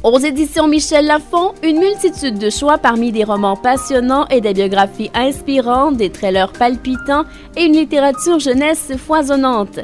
Aux éditions Michel Lafon, une multitude de choix parmi des romans passionnants et des biographies inspirantes, des trailers palpitants et une littérature jeunesse foisonnante.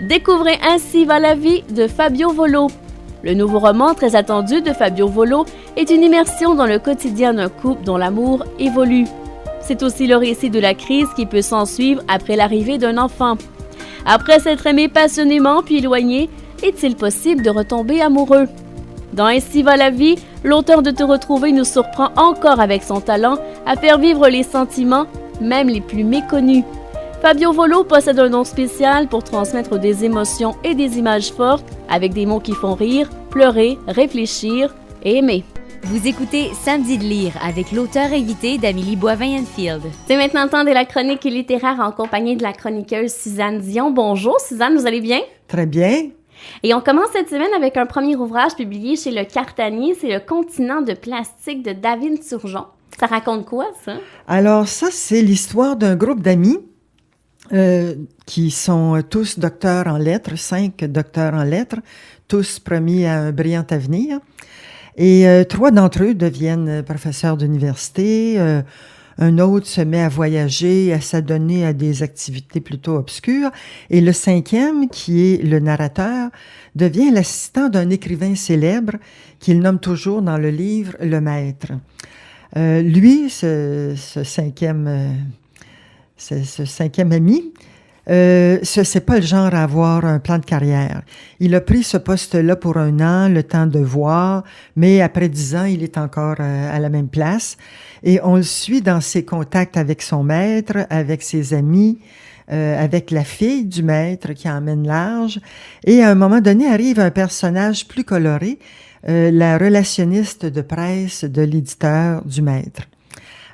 Découvrez Ainsi va la vie de Fabio Volo. Le nouveau roman très attendu de Fabio Volo est une immersion dans le quotidien d'un couple dont l'amour évolue. C'est aussi le récit de la crise qui peut s'ensuivre après l'arrivée d'un enfant. Après s'être aimé passionnément puis éloigné, est-il possible de retomber amoureux? Dans Ainsi va la vie, l'auteur de Te retrouver nous surprend encore avec son talent à faire vivre les sentiments, même les plus méconnus. Fabio Volo possède un don spécial pour transmettre des émotions et des images fortes avec des mots qui font rire, pleurer, réfléchir et aimer. Vous écoutez Samedi de lire avec l'auteur invité d'Amélie Boivin-Enfield. C'est maintenant le temps de la chronique littéraire en compagnie de la chroniqueuse Suzanne Dion. Bonjour Suzanne, vous allez bien? Très bien. Et on commence cette semaine avec un premier ouvrage publié chez Le Cartanier, c'est Le continent de plastique de David Turgeon. Ça raconte quoi, ça? Alors ça, c'est l'histoire d'un groupe d'amis qui sont tous docteurs en lettres, 5 docteurs en lettres, tous promis à un brillant avenir. Et 3 d'entre eux deviennent professeurs d'université. Un autre se met à voyager, à s'adonner à des activités plutôt obscures. Et le 5e, qui est le narrateur, devient l'assistant d'un écrivain célèbre qu'il nomme toujours dans le livre le maître. Lui, ce cinquième ami, c'est pas le genre à avoir un plan de carrière. Il a pris ce poste-là pour 1 an, le temps de voir, mais après 10 ans, il est encore à la même place. Et on le suit dans ses contacts avec son maître, avec ses amis, avec la fille du maître qui emmène large. Et à un moment donné, arrive un personnage plus coloré, la relationniste de presse de l'éditeur du maître.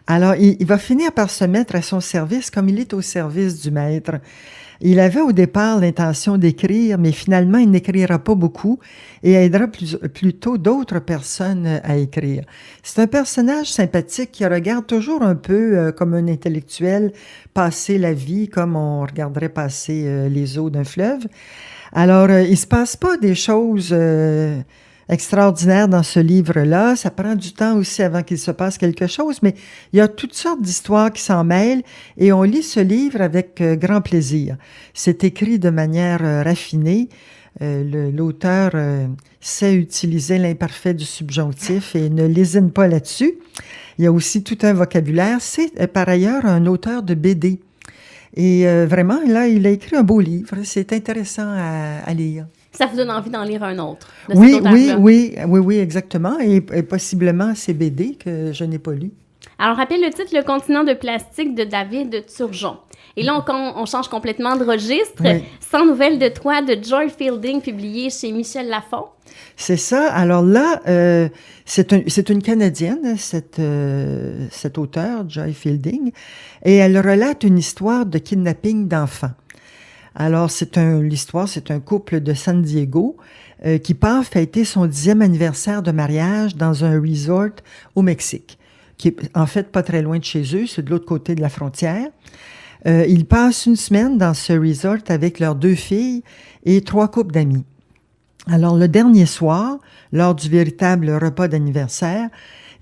Alors, il va finir par se mettre à son service comme il est au service du maître. Il avait au départ l'intention d'écrire, mais finalement, il n'écrira pas beaucoup et aidera plutôt d'autres personnes à écrire. C'est un personnage sympathique qui regarde toujours un peu comme un intellectuel passer la vie comme on regarderait passer les eaux d'un fleuve. Alors, il se passe pas des choses extraordinaire dans ce livre-là. Ça prend du temps aussi avant qu'il se passe quelque chose, mais il y a toutes sortes d'histoires qui s'en mêlent et on lit ce livre avec grand plaisir. C'est écrit de manière raffinée. L'auteur sait utiliser l'imparfait du subjonctif et ne lésine pas là-dessus. Il y a aussi tout un vocabulaire. C'est par ailleurs un auteur de BD. Et vraiment, là, il a écrit un beau livre. C'est intéressant à lire. Ça vous donne envie d'en lire un autre? Oui, exactement. Et possiblement ces BD que je n'ai pas lus. Alors, rappelle le titre, Le continent de plastique de David Turgeon. Et là, on change complètement de registre. Oui. 100 nouvelles de toi de Joy Fielding, publié chez Michel Lafon. C'est ça. Alors là, c'est une Canadienne, cette auteure, Joy Fielding, et elle relate une histoire de kidnapping d'enfants. Alors, l'histoire, c'est un couple de San Diego qui part fêter son 10e anniversaire de mariage dans un resort au Mexique, qui est en fait pas très loin de chez eux, c'est de l'autre côté de la frontière. Ils passent une semaine dans ce resort avec leurs 2 filles et 3 couples d'amis. Alors, le dernier soir, lors du véritable repas d'anniversaire,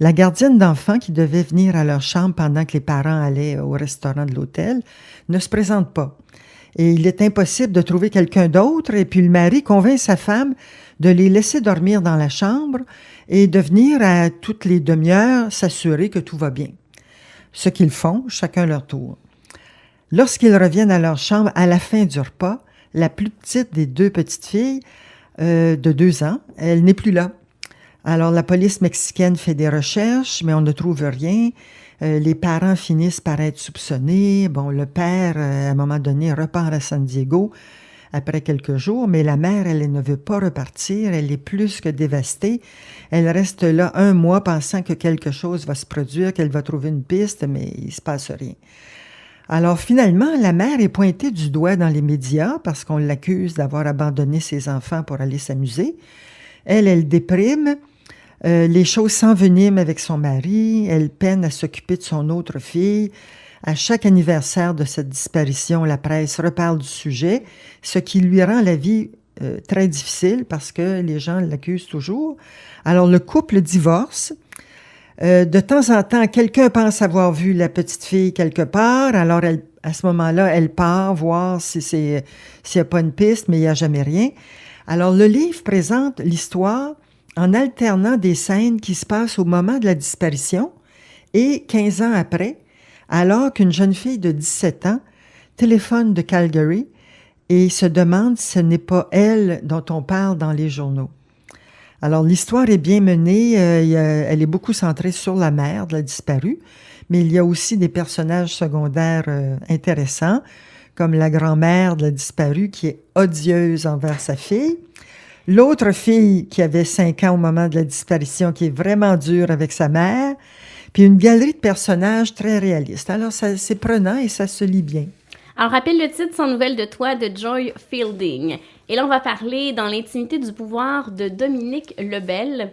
la gardienne d'enfants qui devait venir à leur chambre pendant que les parents allaient au restaurant de l'hôtel ne se présente pas. Et il est impossible de trouver quelqu'un d'autre. Et puis le mari convainc sa femme de les laisser dormir dans la chambre et de venir à toutes les demi-heures s'assurer que tout va bien. Ce qu'ils font, chacun leur tour. Lorsqu'ils reviennent à leur chambre à la fin du repas, la plus petite des 2 petites filles de 2 ans, elle n'est plus là. Alors la police mexicaine fait des recherches, mais on ne trouve rien. Les parents finissent par être soupçonnés. Bon, le père, à un moment donné, repart à San Diego après quelques jours, mais la mère, elle ne veut pas repartir. Elle est plus que dévastée. Elle reste là 1 mois pensant que quelque chose va se produire, qu'elle va trouver une piste, mais il ne se passe rien. Alors finalement, la mère est pointée du doigt dans les médias parce qu'on l'accuse d'avoir abandonné ses enfants pour aller s'amuser. Elle déprime. Les choses s'enveniment avec son mari. Elle peine à s'occuper de son autre fille. À chaque anniversaire de cette disparition, la presse reparle du sujet, ce qui lui rend la vie très difficile parce que les gens l'accusent toujours. Alors, le couple divorce. De temps en temps, quelqu'un pense avoir vu la petite fille quelque part. Alors, à ce moment-là, elle part voir s'il n'y a pas une piste, mais il n'y a jamais rien. Alors, le livre présente l'histoire en alternant des scènes qui se passent au moment de la disparition et 15 ans après, alors qu'une jeune fille de 17 ans téléphone de Calgary et se demande si ce n'est pas elle dont on parle dans les journaux. Alors, l'histoire est bien menée, elle est beaucoup centrée sur la mère de la disparue, mais il y a aussi des personnages secondaires intéressants, comme la grand-mère de la disparue qui est odieuse envers sa fille, l'autre fille qui avait 5 ans au moment de la disparition qui est vraiment dure avec sa mère, puis une galerie de personnages très réalistes. Alors, c'est prenant et ça se lit bien. Alors, rappelle le titre Sans nouvelles de toi de Joy Fielding. Et là, on va parler dans l'intimité du pouvoir de Dominique Lebel.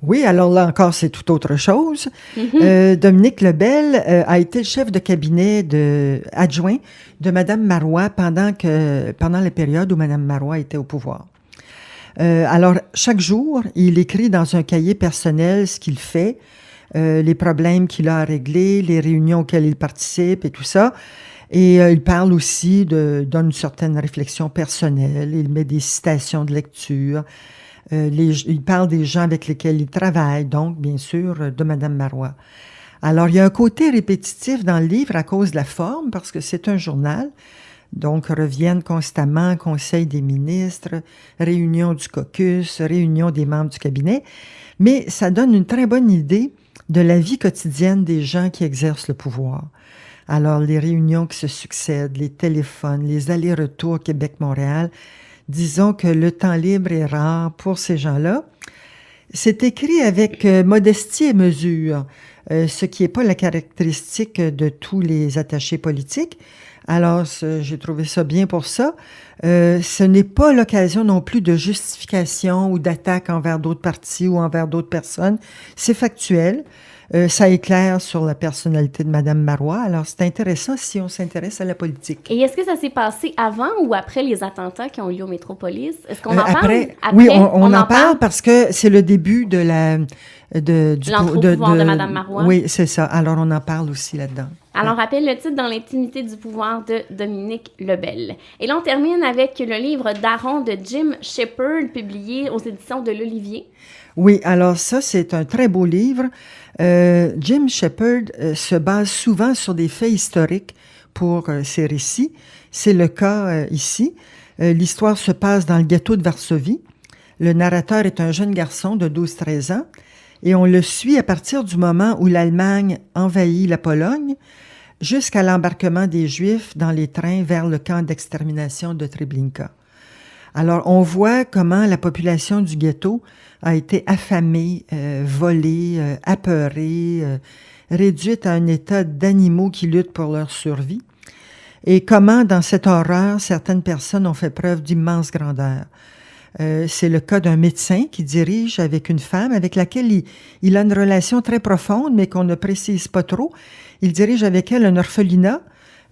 Oui, alors là encore, c'est tout autre chose. Dominique Lebel a été le chef de cabinet adjoint de Mme Marois pendant la période où Mme Marois était au pouvoir. Alors, chaque jour, il écrit dans un cahier personnel ce qu'il fait, les problèmes qu'il a à régler, les réunions auxquelles il participe et tout ça. Et il parle aussi donne une certaine réflexion personnelle. Il met des citations de lecture. Il parle des gens avec lesquels il travaille, donc, bien sûr, de Mme Marois. Alors, il y a un côté répétitif dans le livre à cause de la forme, parce que c'est un journal. Donc, reviennent constamment conseil des ministres, réunion du caucus, réunion des membres du cabinet. Mais ça donne une très bonne idée de la vie quotidienne des gens qui exercent le pouvoir. Alors, les réunions qui se succèdent, les téléphones, les allers-retours Québec-Montréal, disons que le temps libre est rare pour ces gens-là. C'est écrit avec modestie et mesure, ce qui n'est pas la caractéristique de tous les attachés politiques. Alors, j'ai trouvé ça bien pour ça. Ce n'est pas l'occasion non plus de justification ou d'attaque envers d'autres partis ou envers d'autres personnes. C'est factuel. Ça éclaire sur la personnalité de Mme Marois. Alors, c'est intéressant si on s'intéresse à la politique. Et est-ce que ça s'est passé avant ou après les attentats qui ont eu lieu au Métropolis? Est-ce qu'on en parle? Après, oui, on en parle parce que c'est le début de l'entrée au pouvoir de Mme Marois. Oui, c'est ça. Alors, on en parle aussi là-dedans. Alors, rappelle le titre Dans l'intimité du pouvoir de Dominique Lebel. Et là, on termine avec le livre d'Aaron de Jim Shepard, publié aux éditions de l'Olivier. Oui, alors ça, c'est un très beau livre. Jim Shepard se base souvent sur des faits historiques pour ses récits. C'est le cas ici. L'histoire se passe dans le ghetto de Varsovie. Le narrateur est un jeune garçon de 12-13 ans et on le suit à partir du moment où l'Allemagne envahit la Pologne jusqu'à l'embarquement des Juifs dans les trains vers le camp d'extermination de Treblinka. Alors, on voit comment la population du ghetto a été affamée, volée, apeurée, réduite à un état d'animaux qui luttent pour leur survie, et comment, dans cette horreur, certaines personnes ont fait preuve d'immense grandeur. C'est le cas d'un médecin qui dirige avec une femme avec laquelle il a une relation très profonde, mais qu'on ne précise pas trop. Il dirige avec elle un orphelinat.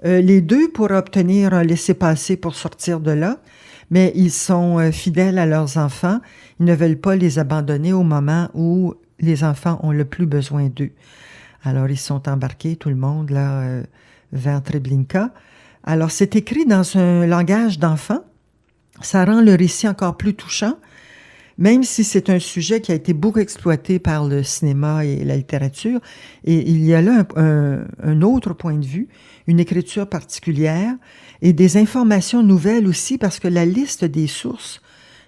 Les deux pourraient obtenir un laissez-passer pour sortir de là, mais ils sont fidèles à leurs enfants. Ils ne veulent pas les abandonner au moment où les enfants ont le plus besoin d'eux. Alors, ils sont embarqués, tout le monde, là, vers Treblinka. Alors, c'est écrit dans un langage d'enfant. Ça rend le récit encore plus touchant, même si c'est un sujet qui a été beaucoup exploité par le cinéma et la littérature. Et il y a là un autre point de vue, une écriture particulière et des informations nouvelles aussi, parce que la liste des sources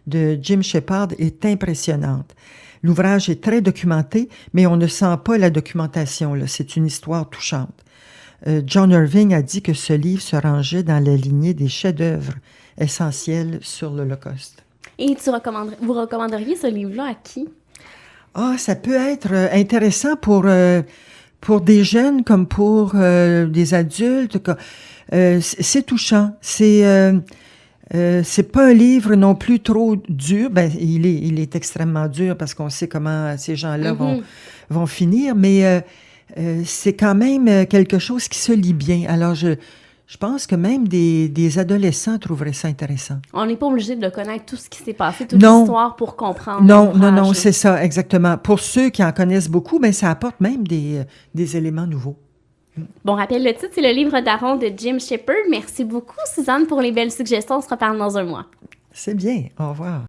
de Jim Shepard est impressionnante. L'ouvrage est très documenté, mais on ne sent pas la documentation, là. C'est une histoire touchante. John Irving a dit que ce livre se rangeait dans la lignée des chefs-d'œuvre essentiels sur l'Holocauste. Et vous recommanderiez ce livre-là à qui? Ah, ça peut être intéressant pour des jeunes comme pour des adultes. C'est touchant. C'est pas un livre non plus trop dur. Ben, il est extrêmement dur parce qu'on sait comment ces gens-là vont finir, mais c'est quand même quelque chose qui se lit bien. Alors, je Je pense que même des adolescents trouveraient ça intéressant. On n'est pas obligé de connaître tout ce qui s'est passé, toute Non. l'histoire pour comprendre. Non, l'ouvrage. c'est ça, exactement. Pour ceux qui en connaissent beaucoup, ben, ça apporte même des éléments nouveaux. Bon, rappelle le titre, c'est le livre d'Aaron de Jim Shepard. Merci beaucoup, Suzanne, pour les belles suggestions. On se reparle dans un mois. C'est bien. Au revoir.